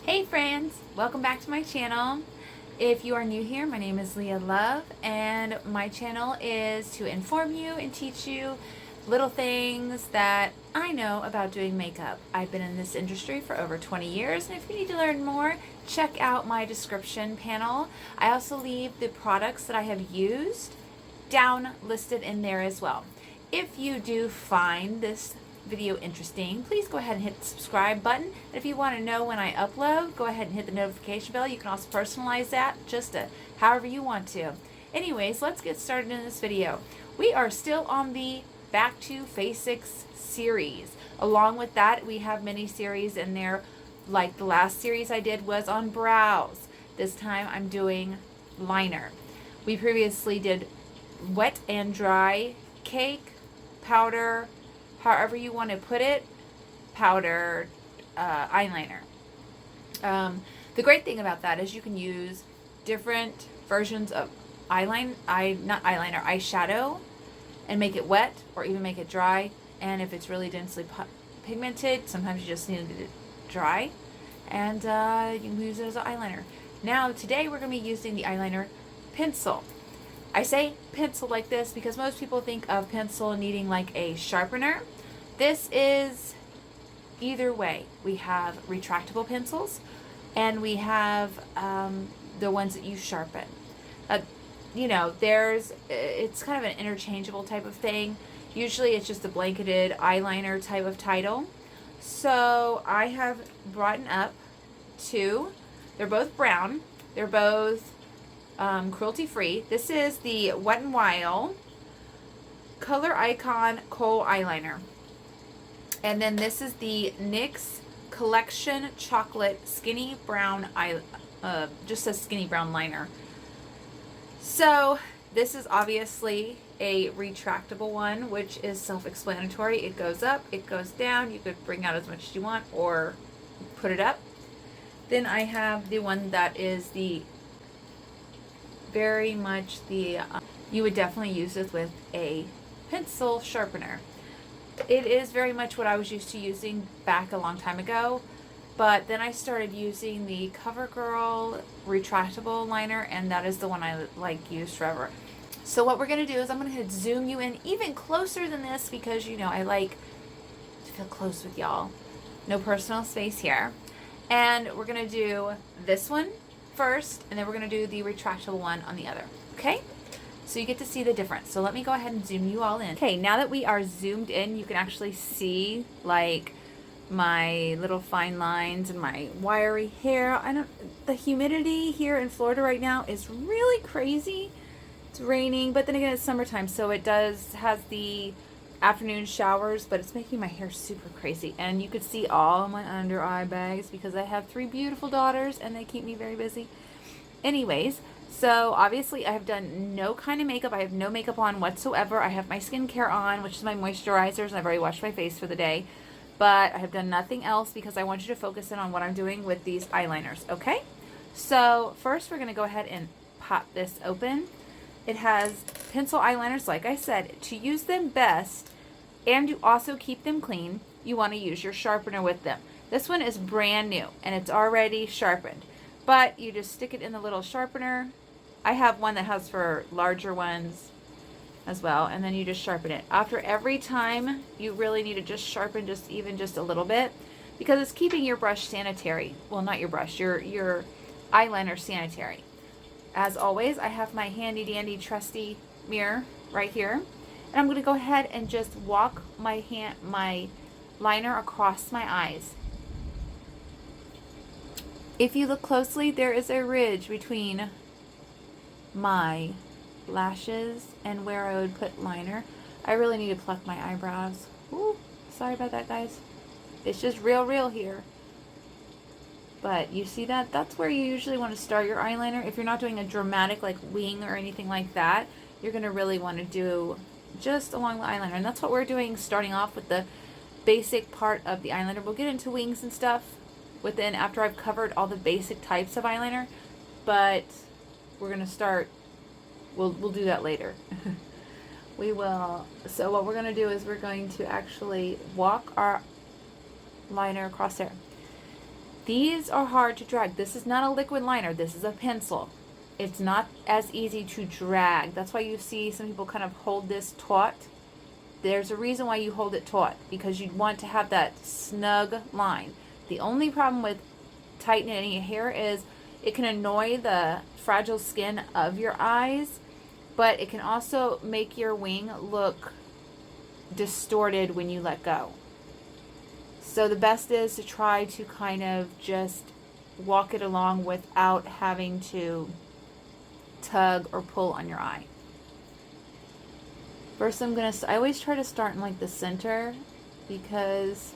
Hey friends, welcome back to my channel. If you are new here, my name is Leah Love and my channel is to inform you and teach you little things that I know about doing makeup. I've been in this industry for over 20 years, and if you need to learn more, check out my description panel. I also leave the products that I have used down listed in there as well. If you do find this video interesting, please go ahead and hit the subscribe button. And if you want to know when I upload, go ahead and hit the notification bell. You can also personalize that just however you want to. Anyways, let's get started in this video. We are still on the Back to Fasics series. Along with that, we have mini series in there. Like the last series I did was on brows. This time I'm doing liner. We previously did wet and dry, cake, powder, however you want to put it, powder, eyeliner. The great thing about that is you can use different versions of eyeshadow and make it wet or even make it dry. And if it's really densely pigmented, sometimes you just need it dry, and you can use it as an eyeliner. Now today we're going to be using the eyeliner pencil. I say pencil like this because most people think of pencil needing like a sharpener. This is either way. We have retractable pencils and we have the ones that you sharpen. You know, it's kind of an interchangeable type of thing. Usually it's just a blanketed eyeliner type of title. So I have brought up two. They're both brown. They're both cruelty-free. This is the Wet n Wild Color Icon Kohl Eyeliner. And then this is the NYX Collection Chocolate Skinny Brown just a skinny brown liner. So this is obviously a retractable one, which is self-explanatory. It goes up, it goes down. You could bring out as much as you want or put it up. Then I have the one that is the very much the you would definitely use this with a pencil sharpener. It is very much what I was used to using back a long time ago, but then I started using the CoverGirl retractable liner, and that is the one I used forever. So what we're going to do is I'm going to zoom you in even closer than this because, you know, I like to feel close with y'all. No personal space here. And we're going to do this one first, and then we're going to do the retractable one on the other. Okay? So you get to see the difference. So let me go ahead and zoom you all in. Okay, now that we are zoomed in, you can actually see like my little fine lines and my wiry hair. The humidity here in Florida right now is really crazy. It's raining, but then again it's summertime, so it has the afternoon showers, but it's making my hair super crazy. And you could see all my under eye bags because I have 3 beautiful daughters and they keep me very busy. Anyways, so obviously I have done no kind of makeup. I have no makeup on whatsoever. I have my skincare on, which is my moisturizers, and I've already washed my face for the day. But I have done nothing else because I want you to focus in on what I'm doing with these eyeliners, okay? So first we're going to go ahead and pop this open. It has pencil eyeliners, like I said. To use them best and to also keep them clean, you want to use your sharpener with them. This one is brand new and it's already sharpened. But you just stick it in the little sharpener. I have one that has for larger ones as well, and then you just sharpen it. After every time, you really need to just sharpen even just a little bit because it's keeping your brush sanitary. Well, not your brush, your eyeliner sanitary. As always, I have my handy dandy trusty mirror right here, and I'm going to go ahead and just walk my liner across my eyes. If you look closely, there is a ridge between my lashes and where I would put liner. I really need to pluck my eyebrows. Ooh, sorry about that, guys. It's just real here. But you see that? That's where you usually want to start your eyeliner. If you're not doing a dramatic like wing or anything like that, you're going to really want to do just along the eyeliner. And that's what we're doing, starting off with the basic part of the eyeliner. We'll get into wings and stuff after I've covered all the basic types of eyeliner, but we're going to start, we'll do that later. We will. So what we're going to do is we're going to actually walk our liner across there. These are hard to drag. This is not a liquid liner. This is a pencil. It's not as easy to drag. That's why you see some people kind of hold this taut. There's a reason why you hold it taut, because you want to have that snug line. The only problem with tightening it here is it can annoy the fragile skin of your eyes, but it can also make your wing look distorted when you let go. So the best is to try to kind of just walk it along without having to tug or pull on your eye. First I always try to start in like the center, because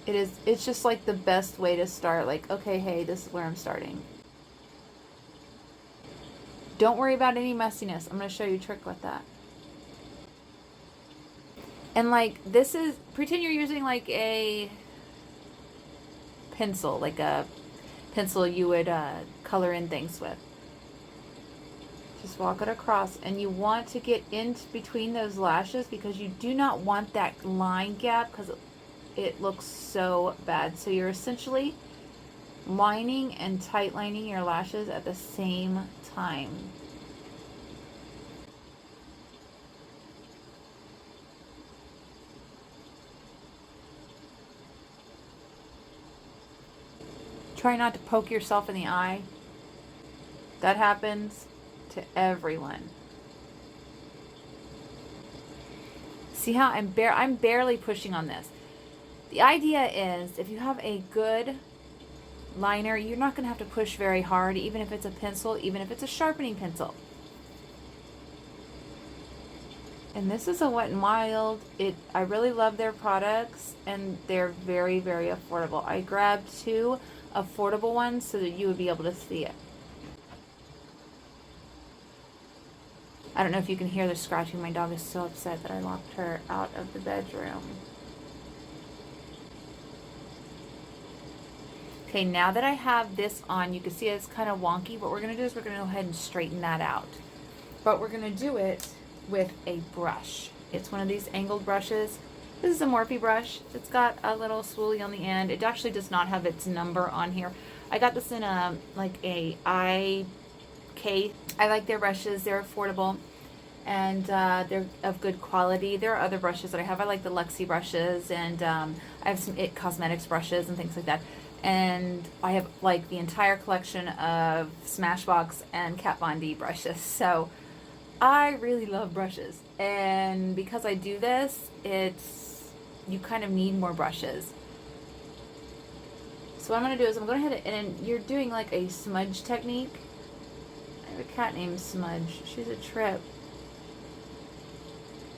it's just like the best way to start. Like, okay, hey, this is where I'm starting. Don't worry about any messiness. I'm going to show you a trick with that. And like, this is, pretend you're using like a pencil, like a pencil you would color in things with. Just walk it across, and you want to get in between those lashes, because you do not want that line gap, because it looks so bad. So you're essentially lining and tight lining your lashes at the same time. Try not to poke yourself in the eye. That happens to everyone. See how I'm barely pushing on this. The idea is, if you have a good liner, you're not going to have to push very hard, even if it's a pencil, even if it's a sharpening pencil. And this is a Wet n Wild. I really love their products, and they're very, very affordable. I grabbed 2 affordable ones so that you would be able to see it. I don't know if you can hear the scratching. My dog is so upset that I locked her out of the bedroom. Okay, now that I have this on, you can see it's kind of wonky. What we're going to do is we're going to go ahead and straighten that out. But we're going to do it with a brush. It's one of these angled brushes. This is a Morphe brush. It's got a little spoolie on the end. It actually does not have its number on here. I got this in a IK. I like their brushes. They're affordable, and they're of good quality. There are other brushes that I have. I like the Luxie brushes, and I have some IT Cosmetics brushes and things like that. And I have like the entire collection of Smashbox and Kat Von D brushes. So I really love brushes, and because I do this, you kind of need more brushes. So what I'm going to do is I'm going ahead and you're doing like a smudge technique. I have a cat named Smudge. She's a trip.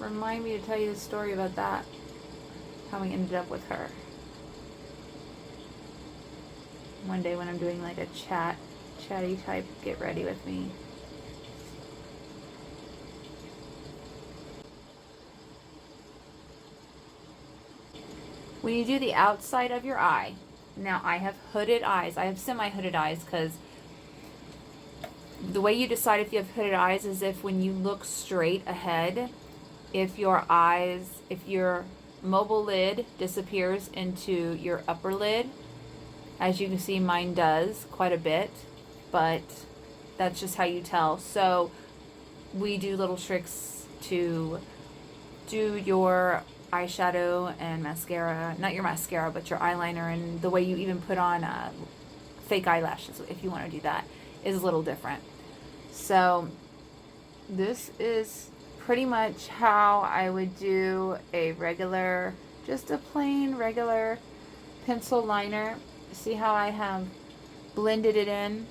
Remind me to tell you the story about that, how we ended up with her. One day when I'm doing like a chatty type, get ready with me. When you do the outside of your eye, now I have hooded eyes. I have semi-hooded eyes, because the way you decide if you have hooded eyes is if when you look straight ahead, if your mobile lid disappears into your upper lid. As you can see, mine does quite a bit, but that's just how you tell. So we do little tricks to do your eyeshadow and mascara, not your mascara, but your eyeliner, and the way you even put on fake eyelashes, if you want to do that, is a little different. So this is pretty much how I would do a regular, just a plain regular pencil liner. See how I have blended it in?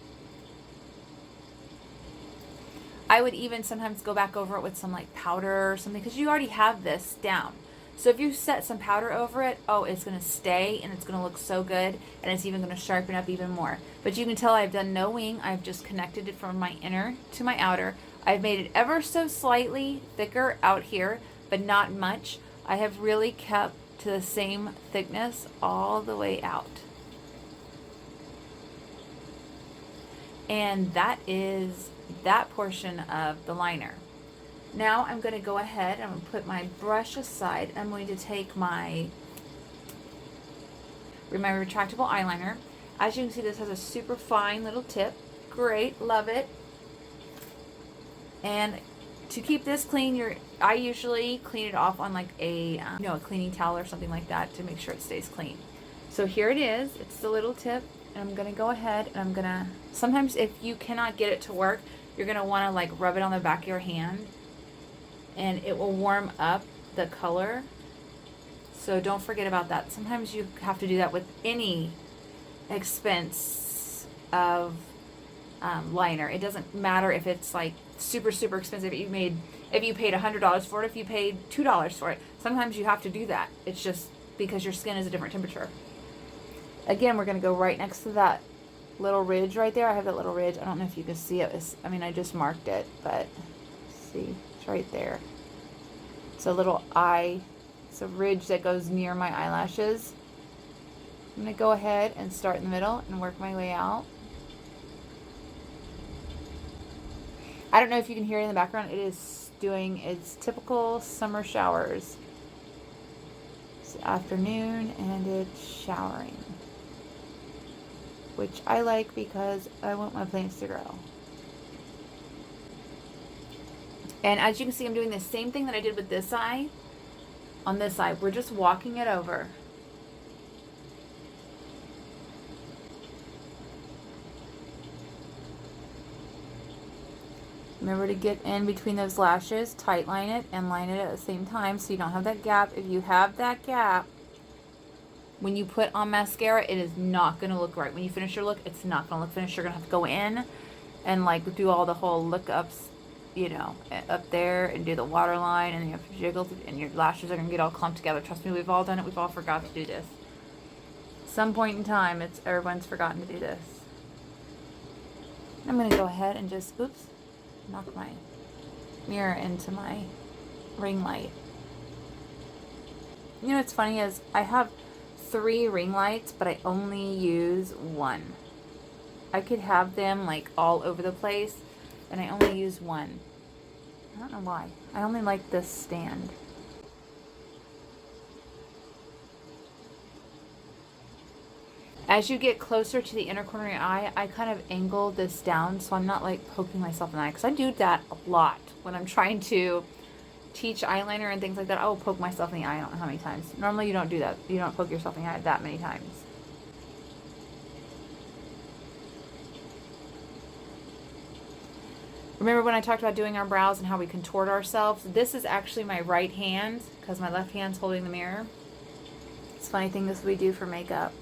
I would even sometimes go back over it with some like powder or something, because you already have this down. So if you set some powder over it, oh, it's going to stay, and it's going to look so good, and it's even going to sharpen up even more. But you can tell I've done no wing. I've just connected it from my inner to my outer. I've made it ever so slightly thicker out here, but not much. I have really kept to the same thickness all the way out. And that is that portion of the liner. Now I'm going to go ahead, I'm going to put my brush aside. I'm going to take my my retractable eyeliner. As you can see, this has a super fine little tip. Great, love it. And to keep this clean, I usually clean it off on like a cleaning towel or something like that to make sure it stays clean. So here it is. It's the little tip, and I'm gonna go ahead and I'm gonna. Sometimes if you cannot get it to work, you're gonna want to like rub it on the back of your hand, and it will warm up the color. So don't forget about that. Sometimes you have to do that with any expense of liner. It doesn't matter if it's like super expensive. If you paid $100 for it, if you paid $2 for it, sometimes you have to do that. It's just because your skin is a different temperature. Again, we're going to go right next to that little ridge right there. I have that little ridge. I don't know if you can see it. I just marked it, but see, it's right there. It's a little eye. It's a ridge that goes near my eyelashes. I'm going to go ahead and start in the middle and work my way out. I don't know if you can hear it in the background. It is doing its typical summer showers. It's afternoon and it's showering, which I like because I want my plants to grow. And as you can see, I'm doing the same thing that I did with this eye on this side. We're just walking it over. Remember to get in between those lashes, tight line it, and line it at the same time so you don't have that gap. If you have that gap, when you put on mascara, it is not going to look right. When you finish your look, it's not going to look finished. You're going to have to go in and like do all the whole look ups, up there and do the waterline, and then you have to jiggle, and your lashes are going to get all clumped together. Trust me, we've all done it. We've all forgot to do this. Some point in time, everyone's forgotten to do this. I'm going to go ahead and just, knock my mirror into my ring light. You know what's funny is I have 3 ring lights, but I only use 1. I could have them like all over the place, and I only use 1. I don't know why. I only like this stand. As you get closer to the inner corner of your eye, I kind of angle this down so I'm not like poking myself in the eye, because I do that a lot when I'm trying to teach eyeliner and things like that. I will poke myself in the eye. I don't know how many times. Normally you don't do that. You don't poke yourself in the eye that many times. Remember when I talked about doing our brows and how we contort ourselves? This is actually my right hand because my left hand's holding the mirror. It's a funny thing this we do for makeup.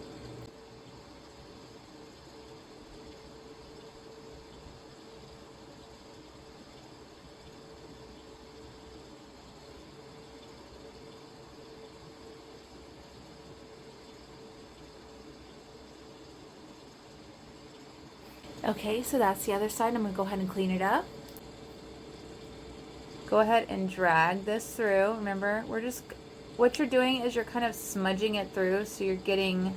Okay, so that's the other side. I'm going to go ahead and clean it up. Go ahead and drag this through. Remember, what you're doing is you're kind of smudging it through so you're getting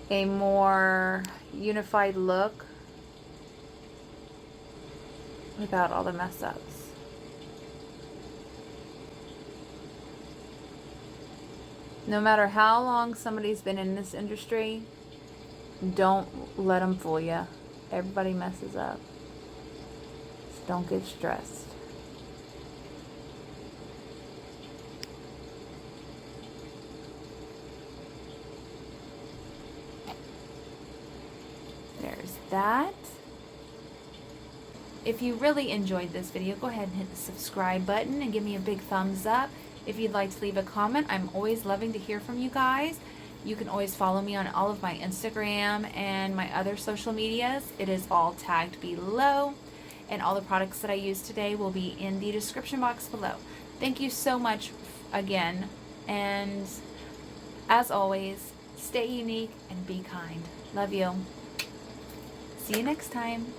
a more unified look without all the mess ups. No matter how long somebody's been in this industry, don't let them fool you. Everybody messes up. So don't get stressed. There's that. If you really enjoyed this video, go ahead and hit the subscribe button and give me a big thumbs up. If you'd like to leave a comment, I'm always loving to hear from you guys. You can always follow me on all of my Instagram and my other social medias. It is all tagged below, and all the products that I used today will be in the description box below. Thank you so much again, and as always, stay unique and be kind. Love you. See you next time.